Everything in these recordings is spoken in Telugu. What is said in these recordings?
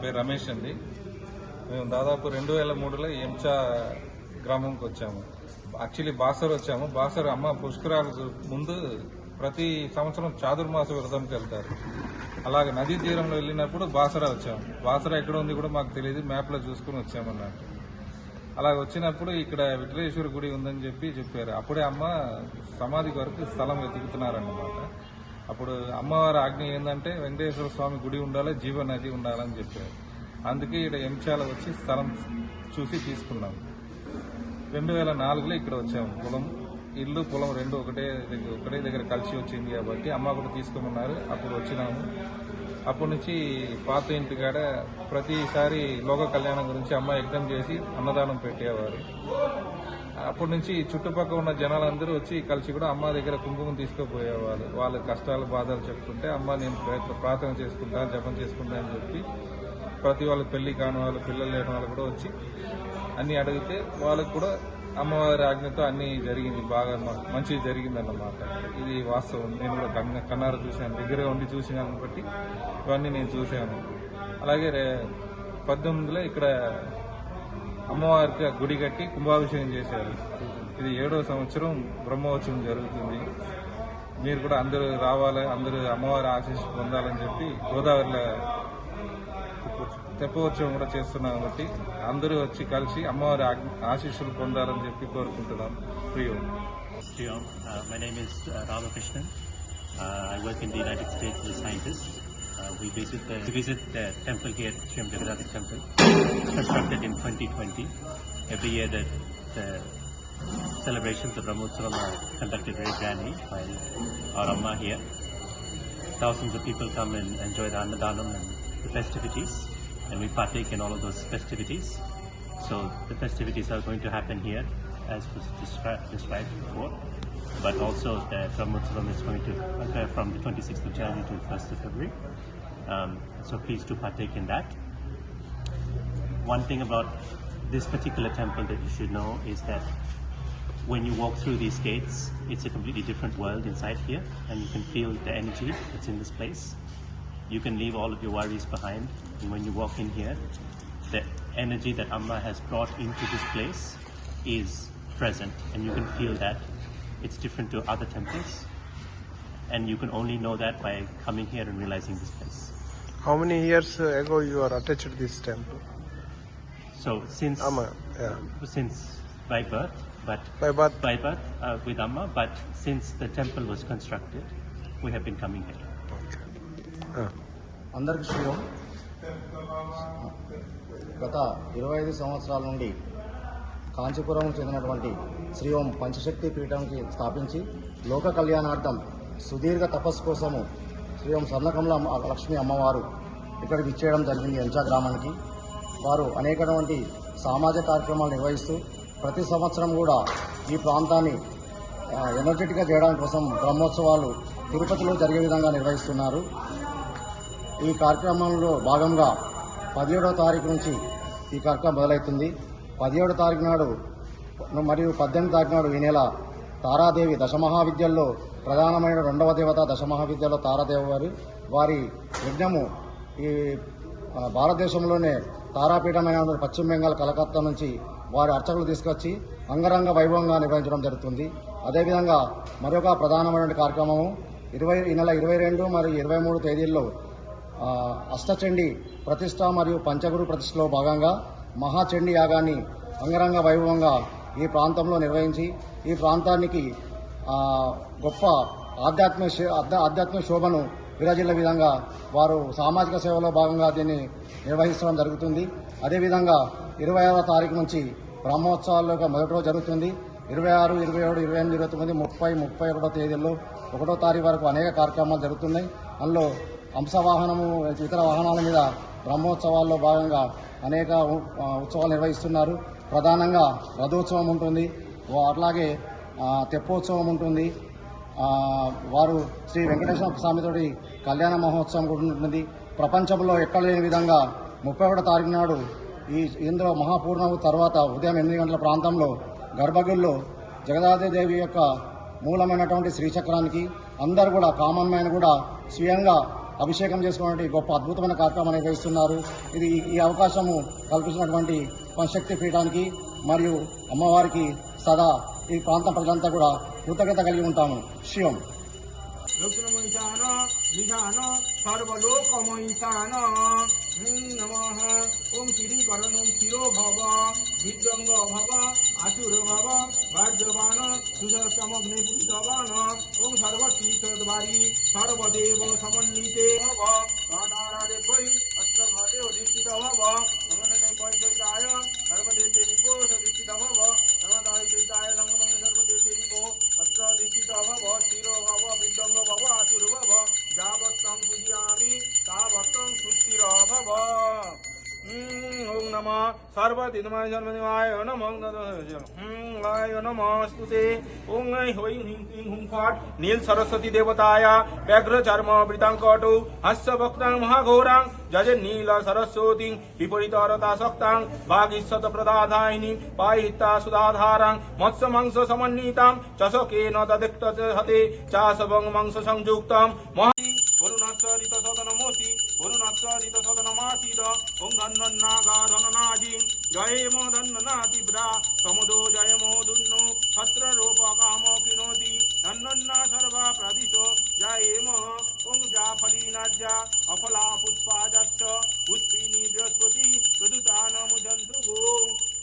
పేరు రమేష్ అండి. మేము దాదాపు 2003లో ఎంచా గ్రామంకి వచ్చాము. యాక్చువల్లీ బాసర్ వచ్చాము. బాసర్ అమ్మ పుష్కరాలకు ముందు ప్రతి సంవత్సరం చాతుర్మాస వ్రతంకి వెళ్తారు. అలాగే నదీ తీరంలో వెళ్ళినప్పుడు బాసరా వచ్చాము. బాసరా ఎక్కడ ఉంది కూడా మాకు తెలియదు, మ్యాప్లో చూసుకుని వచ్చామన్నట్టు. అలాగ వచ్చినప్పుడు ఇక్కడ విఠలేశ్వర గుడి ఉందని చెప్పారు. అప్పుడే అమ్మ సమాధి వరకు స్థలం వెతుకుతున్నారన్నమాట. అప్పుడు అమ్మవారి ఆజ్ఞ ఏంటంటే వెంకటేశ్వర స్వామి గుడి ఉండాలి, జీవ నది ఉండాలని చెప్పారు. అందుకే ఇక్కడ ఎంచాల వచ్చి స్థలం చూసి తీసుకున్నాం. 2004లో ఇక్కడ వచ్చాము. ఇల్లు పొలం రెండు ఒకటే దగ్గర కలిసి వచ్చింది కాబట్టి అమ్మ కూడా తీసుకోమన్నారు. అప్పుడు వచ్చినాము. అప్పటి నుంచి పాత ఇంటికాడ ప్రతిసారి లోక కళ్యాణం గురించి అమ్మ యజ్ఞం చేసి అన్నదానం పెట్టేవారు. అప్పటి నుంచి చుట్టుపక్కల ఉన్న జనాలందరూ వచ్చి కలిసి కూడా అమ్మ దగ్గర కుంకుమ తీసుకుపోయేవాళ్ళు. వాళ్ళ కష్టాలు బాధలు చెప్పుకుంటే అమ్మ నేను ప్రార్థన చేసుకుంటా, జపం చేసుకుంటా అని చెప్పి ప్రతి వాళ్ళు పెళ్లి కాని వాళ్ళు, పిల్లలు లేని వాళ్ళు కూడా వచ్చి అన్ని అడిగితే వాళ్ళకు కూడా అమ్మవారి ఆజ్ఞతో అన్ని జరిగింది. బాగా మంచిగా జరిగిందన్నమాట. ఇది వాస్తవం. నేను కూడా కన్నారా చూశాను, దగ్గరగా ఉండి చూసినాను బట్టి ఇవన్నీ నేను చూశాను. అలాగే 2018లో ఇక్కడ అమ్మవారికి గుడి కట్టి కుంభాభిషేకం చేశారు. ఇది 7వ సంవత్సరం బ్రహ్మోత్సవం జరుగుతుంది. మీరు కూడా అందరూ రావాలి, అందరూ అమ్మవారి ఆశీస్సు పొందాలని చెప్పి గోదావరిలో తెప్పోత్సవం కూడా చేస్తున్నాం కాబట్టి అందరూ వచ్చి కలిసి అమ్మవారి ఆశీస్సులు పొందాలని చెప్పి కోరుకుంటున్నాం. My name is Ramakrishnan. I work in the United States as a scientist. We visit the temple here, Sri Jagadadi Temple, constructed in 2020. Every year the celebrations of Brahmotsavam are conducted very grandly by our Amma here. Thousands of people come and enjoy the Annadanam and the festivities, and we partake in all of those festivities. So the festivities are going to happen here as was described before, but also the Brahmotsavam is going to occur from the 26th of January to the 1st of February. So please do partake in that. One thing about this particular temple that you should know is that when you walk through these gates, it's a completely different world inside here, and you can feel the energy that's in this place. You can leave all of your worries behind, and when you walk in here, the energy that Amma has brought into this place is present, and you can feel that. It's different to other temples, and you can only know that by coming here and realizing this place. How many years ago you are attached to this temple? So since Amma, since by birth with Amma, but since the temple was constructed, we have been coming here. అందరికీ శ్రీయం. గత 25 సంవత్సరాల నుండి కాంచీపురం చెందినటువంటి శ్రీ ఓం పంచశక్తి పీఠంకి స్థాపించి లోక కళ్యాణార్థం సుదీర్ఘ తపస్సు కోసము శ్రీ ఓం స్వర్ణకమల లక్ష్మీ అమ్మవారు ఇక్కడికి ఇచ్చేయడం జరిగింది. ఎంచా గ్రామానికి వారు అనేకటువంటి సామాజిక కార్యక్రమాలు నిర్వహిస్తూ ప్రతి సంవత్సరం కూడా ఈ ప్రాంతాన్ని ఎనర్జెటిక్గా చేయడం కోసం బ్రహ్మోత్సవాలు తిరుపతిలో జరిగే విధంగా నిర్వహిస్తున్నారు. ఈ కార్యక్రమంలో భాగంగా 17వ తారీఖు నుంచి ఈ కార్యక్రమం మొదలవుతుంది. 17వ తారీఖు నాడు మరియు 18వ తారీఖు నాడు ఈ నెల తారాదేవి దశమహావిద్యల్లో ప్రధానమైన 2వ దేవత దశమహావిద్యలో తారాదేవి వారి యజ్ఞము ఈ భారతదేశంలోనే తారాపీఠమైన పశ్చిమ బెంగాల్ కలకత్తా నుంచి వారి అర్చకులు తీసుకొచ్చి అంగరంగ వైభవంగా నిర్వహించడం జరుగుతుంది. అదేవిధంగా మరొక ప్రధానమైన కార్యక్రమము ఈ నెల 22 మరియు 23 తేదీల్లో అష్టచండీ ప్రతిష్ట మరియు పంచగురు ప్రతిష్టలో భాగంగా మహాచండీ యాగాన్ని అంగరంగ వైభవంగా ఈ ప్రాంతంలో నిర్వహించి ఈ ప్రాంతానికి గొప్ప ఆధ్యాత్మిక శోభను విరాజిల్ల విధంగా వారు సామాజిక సేవలో భాగంగా దీన్ని నిర్వహించడం జరుగుతుంది. అదేవిధంగా 26వ తారీఖు నుంచి బ్రహ్మోత్సవాల్లో మొదటి రోజు జరుగుతుంది. 26, 27, 28, 29, 30, 31 తేదీల్లో 1వ తారీఖు వరకు అనేక కార్యక్రమాలు జరుగుతున్నాయి. అందులో హంసవాహనము ఇతర వాహనాల మీద బ్రహ్మోత్సవాల్లో భాగంగా అనేక ఉత్సవాలు నిర్వహిస్తున్నారు. ప్రధానంగా రథోత్సవం ఉంటుంది, అట్లాగే తెప్పోత్సవం ఉంటుంది. వారు శ్రీ వెంకటేశ్వర స్వామితోటి కళ్యాణ మహోత్సవం కూడా ఉంటుంది. ప్రపంచంలో ఎక్కడ లేని విధంగా 31వ తారీఖు నాడు ఇందులో మహాపూర్ణము తర్వాత ఉదయం 8 గంటల ప్రాంతంలో గర్భగుడిలో జగదాదేవి యొక్క మూలమైనటువంటి శ్రీచక్రానికి అందరూ కూడా కామన్ మ్యాన్ కూడా స్వయంగా అభిషేకం చేసుకున్నటువంటి గొప్ప అద్భుతమైన కార్యక్రమం నిర్వహిస్తున్నారు. ఈ అవకాశము కల్పించినటువంటి పంచశక్తి పీఠానికి మరియు అమ్మవారికి సదా ఈ ప్రాంత ప్రజలంతా కూడా కృతజ్ఞత కలిగి ఉంటాము. శివం. लक्ष्मण निशान सर्वलोकमयिशान नमः ओम श्रीकरण क्षीरो भव विद्रंग भव आसुर भव भाग्यवान सुसमग्निपुरितवान ओम सर्वतीर्थद्वारी सर्वदेव समन्विते भव राधाराधे कोई अत्र घटे अधिष्ठित भव नमने पैसाय सर्वदेते विभो अधिष्ठित भव सर्वदायिताय संगमं सर्वदेते विभो अत्र अधिष्ठित भव क्षीरो भव विद्रंग भव आसुर भव यावत्तं पूजयामि तावत्तं सुस्थिर भव ओम नमः सर्वदिनमाय जन्मनिवाय नमः वाय नमस्तुते ओम ह्रीं ह्रीं हुं फट् नील सरस्वती देवताय व्याघ्र चर्म वृतांकटो हस्य भक्तां महाघोरां जजे नील सरस्वतीं विपरीतरता शक्तां भागीशत प्रदाधायिनी पायिता सुधाधारां मत्स्य मांस समन्वितां चषकेन ददिक्त हते चासवं मांस संयुक्तं वरुणाचरित सदनमोति वरुणाचरित सदनमासीद ओं धन्नन्नागा धननाजिं जयेम धन्ननातिव्रा समुदो जयमो दुन्नो छत्र रूप काम किनोति धन्नन्ना सर्वा प्रदिशो जयेम ओं जाफलीनाज्या अफला पुष्पाजश्च पुष्पिनी बृहस्पति प्रदुतानमुजन्तु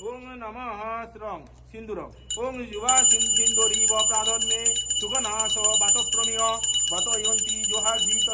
ओं नमः श्रं सिन्दूरं ओं युवा सिन्दूरीव प्राधन्मे सुगनाथ बातप्रमेय बतयन्ति जोहार्जित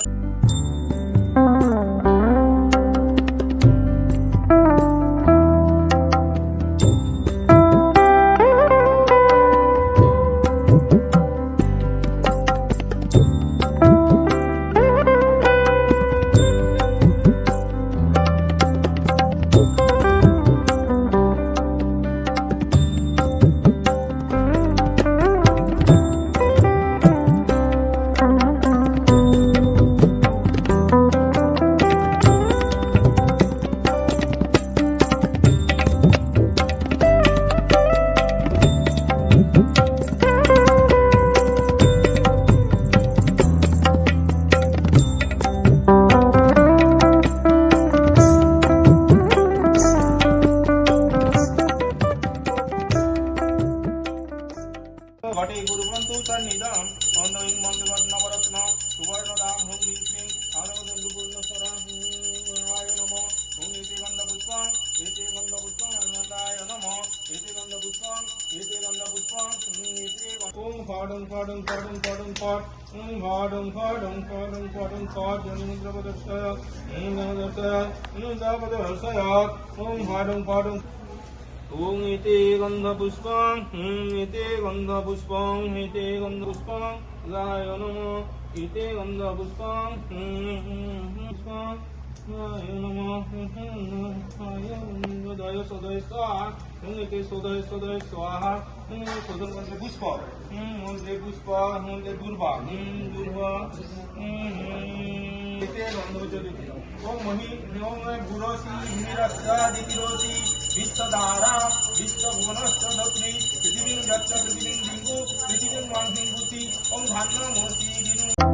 घटे गुरुग्रंथु सन्निधं मंदों मंदवर्णवरत्न सुवर्णराम हुं ह्रीं श्रीं आनन्दपूर्णस्वराय नमः हुं एते गन्धपुष्पं आनन्दाय नमः एते गन्धपुष्पं एते ओं फाडं फाडं फाडं फाडं फाड ओं फाडं फाडं फाडं फाडं फाड जनिन्द्रपदर्शय दापदर्शय ओं फाडं फाडं ओं एते गन्धपुष्पं एते गन्धपुष्पं एते गन्धपुष्पं गाय नमः एते गन्धपुष्पं पुष्पं गाय नमः दय सदय स्वाहा एते सदय सदय स्वाहा सदय पुष्प पुष्प दुर्वा दुर्वा एते गन्धपुष्प ओं मही ओं गुरोसी हिरस्यादितिरोसी विश्वधारा विश्वभुवनश्च धत्री पृथिवीं गच्छ पृथिवीं दिङ्गु पृथिवीं वाङ्घ्रिं भूति ओं भान्नमूर्ति दिनु